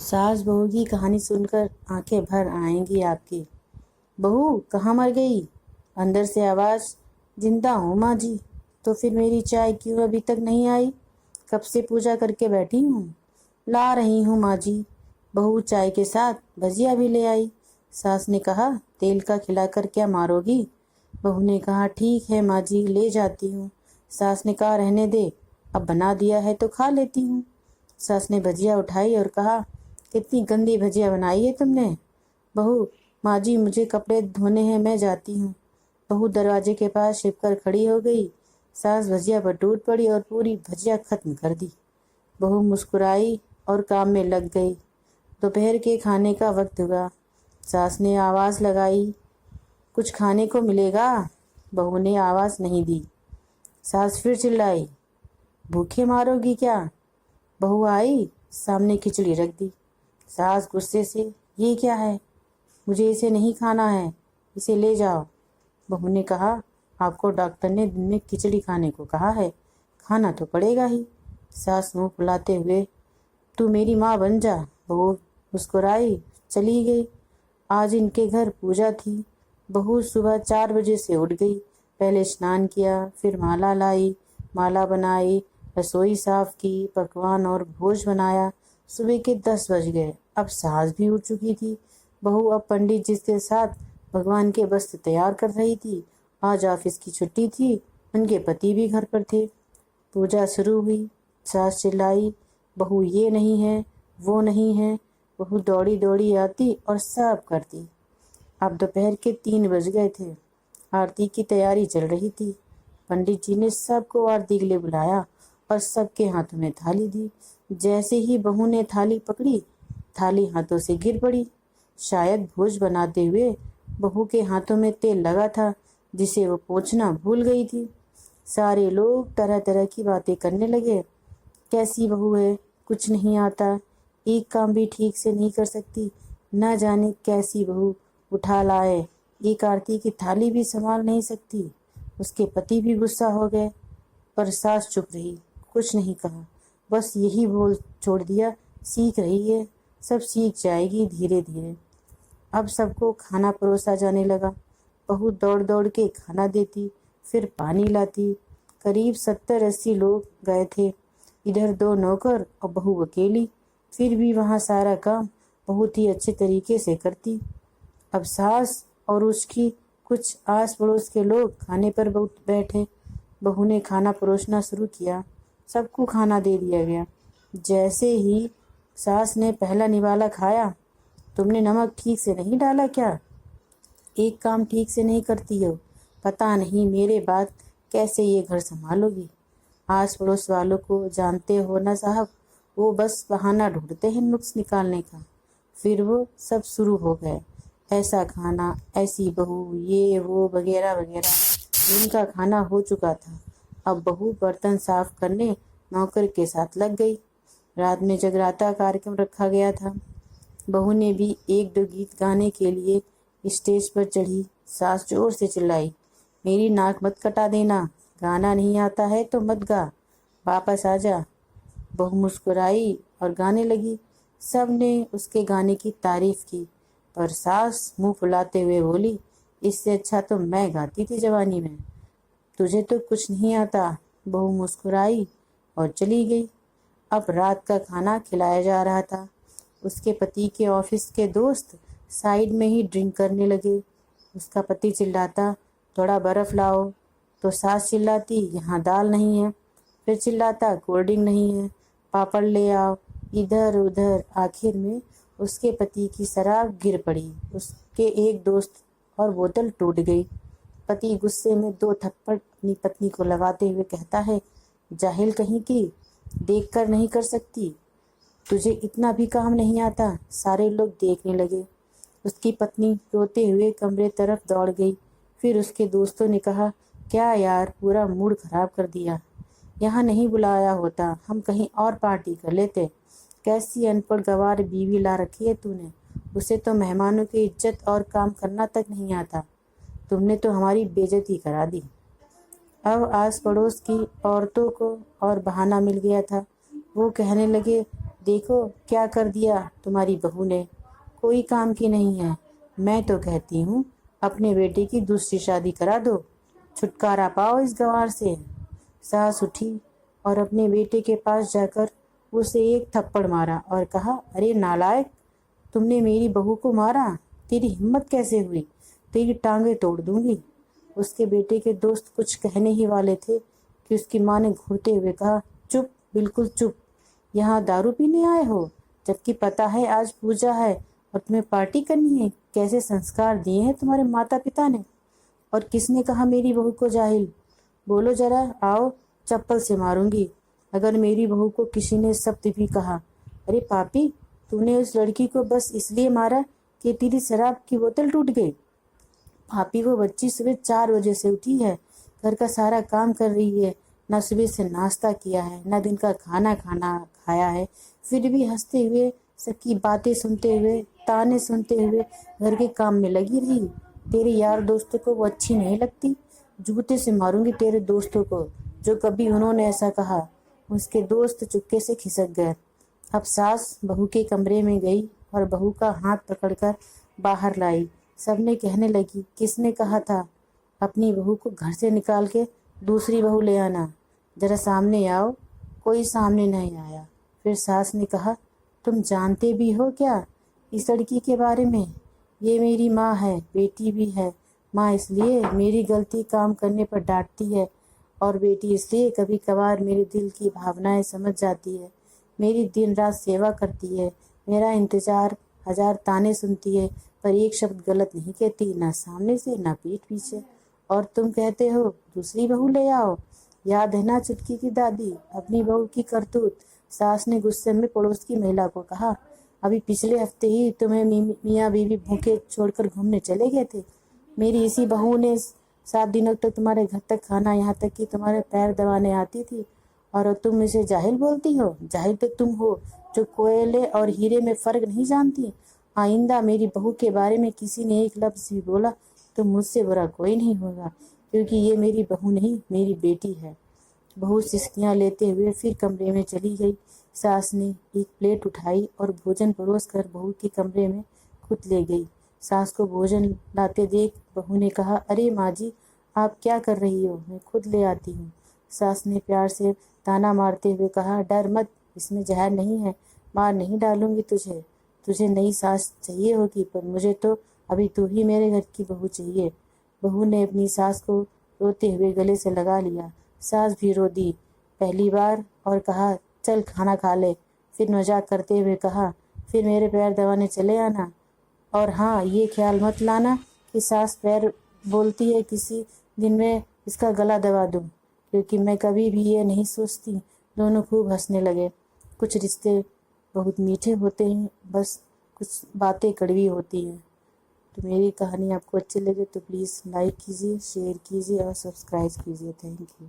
सास बहू की कहानी सुनकर आंखें भर आएंगी आपकी। बहू कहाँ मर गई? अंदर से आवाज़। जिंदा हूँ माँ जी। तो फिर मेरी चाय क्यों अभी तक नहीं आई? कब से पूजा करके बैठी हूँ। ला रही हूँ माँ जी। बहू चाय के साथ भजिया भी ले आई। सास ने कहा तेल का खिलाकर क्या मारोगी? बहू ने कहा ठीक है माँ जी, ले जाती हूँ। सास ने कहा रहने दे, अब बना दिया है तो खा लेती हूँ। सास ने भजिया उठाई और कहा कितनी गंदी भजिया बनाई है तुमने। बहू माँ जी मुझे कपड़े धोने हैं, मैं जाती हूँ। बहू दरवाजे के पास छिपकर खड़ी हो गई। सास भजिया पर टूट पड़ी और पूरी भजिया खत्म कर दी। बहू मुस्कुराई और काम में लग गई। दोपहर के खाने का वक्त हुआ। सास ने आवाज़ लगाई, कुछ खाने को मिलेगा? बहू ने आवाज़ नहीं दी। सास फिर चिल्लाई, भूखे मारोगी क्या? बहू आई, सामने खिचड़ी रख दी। सास गुस्से से, ये क्या है? मुझे इसे नहीं खाना है, इसे ले जाओ। बहू ने कहा आपको डॉक्टर ने दिन में खिचड़ी खाने को कहा है, खाना तो पड़ेगा ही। सास मुंह फुलाते हुए, तू मेरी माँ बन जा। बहू मुस्कुराई, चली गई। आज इनके घर पूजा थी। बहू सुबह 4 बजे से उठ गई। पहले स्नान किया, फिर माला लाई, माला बनाई, रसोई साफ की, पकवान और भोज बनाया। सुबह के 10 बज गए। अब सास भी उठ चुकी थी। बहू अब पंडित जी के साथ भगवान के वस्त्र तैयार कर रही थी। आज ऑफिस की छुट्टी थी, उनके पति भी घर पर थे। पूजा शुरू हुई। सास चिल्लाई, बहू ये नहीं है, वो नहीं है। बहू दौड़ी दौड़ी आती और सब करती। अब दोपहर के 3 बज गए थे। आरती की तैयारी चल रही थी। पंडित जी ने सबको आरती के लिए बुलाया और सबके हाथों में थाली दी। जैसे ही बहू ने थाली पकड़ी, थाली हाथों से गिर पड़ी। शायद भोज बनाते हुए बहू के हाथों में तेल लगा था, जिसे वो पोंछना भूल गई थी। सारे लोग तरह तरह की बातें करने लगे। कैसी बहू है, कुछ नहीं आता, एक काम भी ठीक से नहीं कर सकती, न जाने कैसी बहू उठा लाए, एक आरती की थाली भी संभाल नहीं सकती। उसके पति भी गुस्सा हो गए, पर सास चुप रही, कुछ नहीं कहा, बस यही बोल छोड़ दिया, सीख रही है, सब सीख जाएगी धीरे धीरे। अब सबको खाना परोसा जाने लगा। बहू दौड़ दौड़ के खाना देती, फिर पानी लाती। करीब 70-80 लोग गए थे। इधर 2 नौकर और बहू अकेली। फिर भी वहाँ सारा काम बहुत ही अच्छे तरीके से करती। अब सास और उसकी कुछ आस पड़ोस के लोग खाने पर बैठे। बहू ने खाना परोसना शुरू किया। सबको खाना दे दिया गया। जैसे ही सास ने पहला निवाला खाया, तुमने नमक ठीक से नहीं डाला क्या? एक काम ठीक से नहीं करती हो, पता नहीं मेरे बाद कैसे ये घर संभालोगी। आस पड़ोस वालों को जानते हो ना साहब, वो बस बहाना ढूंढते हैं नुक्स निकालने का। फिर वो सब शुरू हो गए, ऐसा खाना, ऐसी बहू, ये वो वगैरह वगैरह। उनका खाना हो चुका था। अब बहू बर्तन साफ करने नौकर के साथ लग गई। रात में जगराता कार्यक्रम रखा गया था। बहू ने भी 1-2 गीत गाने के लिए स्टेज पर चढ़ी। सास जोर से चिल्लाई, मेरी नाक मत कटा देना, गाना नहीं आता है तो मत गा, वापस आ जा। बहू मुस्कुराई और गाने लगी। सब ने उसके गाने की तारीफ की, पर सास मुंह फुलाते हुए बोली, इससे अच्छा तो मैं गाती थी जवानी में, तुझे तो कुछ नहीं आता। बहू मुस्कुराई और चली गई। अब रात का खाना खिलाया जा रहा था। उसके पति के ऑफिस के दोस्त साइड में ही ड्रिंक करने लगे। उसका पति चिल्लाता, थोड़ा बर्फ लाओ, तो सास चिल्लाती, यहाँ दाल नहीं है। फिर चिल्लाता, कोल्ड ड्रिंक नहीं है, पापड़ ले आओ। इधर उधर आखिर में उसके पति की शराब गिर पड़ी। उसके एक दोस्त और बोतल टूट गई। पति गुस्से में 2 थप्पड़ अपनी पत्नी को लगाते हुए कहता है, जाहिल कहीं की, देख कर नहीं कर सकती, तुझे इतना भी काम नहीं आता। सारे लोग देखने लगे। उसकी पत्नी रोते हुए कमरे तरफ दौड़ गई। फिर उसके दोस्तों ने कहा, क्या यार, पूरा मूड खराब कर दिया, यहाँ नहीं बुलाया होता, हम कहीं और पार्टी कर लेते। कैसी अनपढ़ गंवार बीवी ला रखी है तूने, उसे तो मेहमानों की इज्जत और काम करना तक नहीं आता, तुमने तो हमारी बेइज्जती करा दी। अब आस पड़ोस की औरतों को और बहाना मिल गया था। वो कहने लगे, دیکھو کیا کر دیا تمہاری بہو نے، کوئی کام کی نہیں ہے۔ میں تو کہتی ہوں اپنے بیٹے کی دوسری شادی کرا دو، چھٹکارا پاؤ اس گنوار سے۔ ساس اٹھی اور اپنے بیٹے کے پاس جا کر اسے ایک تھپڑ مارا اور کہا، ارے نالائق، تم نے میری بہو کو مارا، تیری ہمت کیسے ہوئی؟ تیری ٹانگیں توڑ دوں گی۔ اس کے بیٹے کے دوست کچھ کہنے ہی والے تھے کہ اس کی ماں نے گھرتے ہوئے کہا، چپ، بالکل چپ، یہاں دارو پینے آئے ہو، جبکہ پتہ ہے آج پوجا ہے اور تمہیں پارٹی کرنی ہے۔ کیسے سنسکار دیے ہیں تمہارے ماتا پتا نے؟ اور کس نے کہا میری بہو کو جاہل؟ بولو ذرا، آؤ چپل سے ماروں گی اگر میری بہو کو کسی نے سبت بھی کہا۔ ارے پاپی، تو نے اس لڑکی کو بس اس لیے مارا کہ تیری شراب کی بوتل ٹوٹ گئی؟ پاپی، وہ بچی صبح 4 بجے سے اٹھی ہے، گھر کا سارا کام کر رہی ہے، نہ صبح سے ناشتہ کیا ہے، نہ دن کا کھانا کھایا ہے، پھر بھی ہنستے ہوئے، سب کی باتیں سنتے ہوئے، تانے سنتے ہوئے گھر کے کام میں لگی رہی۔ تیرے یار دوستوں کو وہ اچھی نہیں لگتی؟ جوتے سے ماروں گی تیرے دوستوں کو جو کبھی انہوں نے ایسا کہا۔ اس کے دوست چپکے سے کھسک گئے۔ اب ساس بہو کے کمرے میں گئی اور بہو کا ہاتھ پکڑ کر باہر لائی۔ سب نے کہنے لگی، کس نے کہا تھا اپنی بہو کو گھر سے نکال کے دوسری بہو لے آنا؟ ذرا سامنے آؤ۔ کوئی سامنے نہیں آیا۔ پھر ساس نے کہا، تم جانتے بھی ہو کیا اس لڑکی کے بارے میں؟ یہ میری ماں ہے، بیٹی بھی ہے۔ ماں اس لیے میری غلطی کام کرنے پر ڈانٹتی ہے اور بیٹی اس لیے کبھی کبھار میرے دل کی بھاونائیں سمجھ جاتی ہے، میری دن رات سیوا کرتی ہے، میرا انتظار، ہزار تانے سنتی ہے، پر ایک شبد غلط نہیں کہتی، نہ سامنے سے نہ پیٹھ پیچھے۔ اور تم کہتے ہو دوسری بہو لے آؤ؟ یاد ہے نا چٹکی کی دادی، اپنی بہو کی کرتوت؟ ساس نے غصے میں پڑوس کی مہیلا کو کہا، ابھی پچھلے ہفتے ہی تمہیں میاں بیوی بھوکے چھوڑ کر گھومنے چلے گئے تھے۔ میری اسی بہو نے 7 دنوں تک تمہارے گھر تک کھانا، یہاں تک کہ تمہارے پیر دبانے آتی تھی، اور تم اسے جاہل بولتی ہو؟ جاہل تو تم ہو جو کوئلے اور ہیرے میں فرق نہیں جانتی۔ آئندہ میری بہو کے بارے میں کسی نے ایک لفظ بھی بولا تو مجھ سے برا کوئی نہیں ہوگا، کیونکہ یہ میری بہو نہیں، میری بیٹی ہے۔ بہو سسکیاں لیتے ہوئے پھر کمرے میں چلی گئی۔ ساس نے ایک پلیٹ اٹھائی اور بھوجن پروس کر بہو کے کمرے میں خود لے گئی۔ ساس کو بھوجن لاتے دیکھ بہو نے کہا، ارے ماں جی، آپ کیا کر رہی ہو؟ میں خود لے آتی ہوں۔ ساس نے پیار سے تانا مارتے ہوئے کہا، ڈر مت، اس میں زہر نہیں ہے، مار نہیں ڈالوں گی تجھے۔ تجھے نئی ساس چاہیے ہوگی، پر مجھے تو ابھی تو ہی میرے گھر کی بہو چاہیے۔ بہو نے اپنی ساس کو روتے ہوئے گلے سے لگا لیا۔ ساس بھی رو دی پہلی بار اور کہا، چل کھانا کھا لے۔ پھر مذاق کرتے ہوئے کہا، پھر میرے پیر دبانے چلے آنا، اور ہاں یہ خیال مت لانا کہ ساس پیر بولتی ہے کسی دن میں اس کا گلا دبا دوں، کیونکہ میں کبھی بھی یہ نہیں سوچتی۔ دونوں خوب ہنسنے لگے۔ کچھ رشتے بہت میٹھے ہوتے ہیں، بس کچھ باتیں کڑوی ہوتی ہیں۔ تو میری کہانی آپ کو اچھی لگے تو پلیز لائک کیجیے، شیئر کیجیے اور سبسکرائب کیجیے۔ Thank you.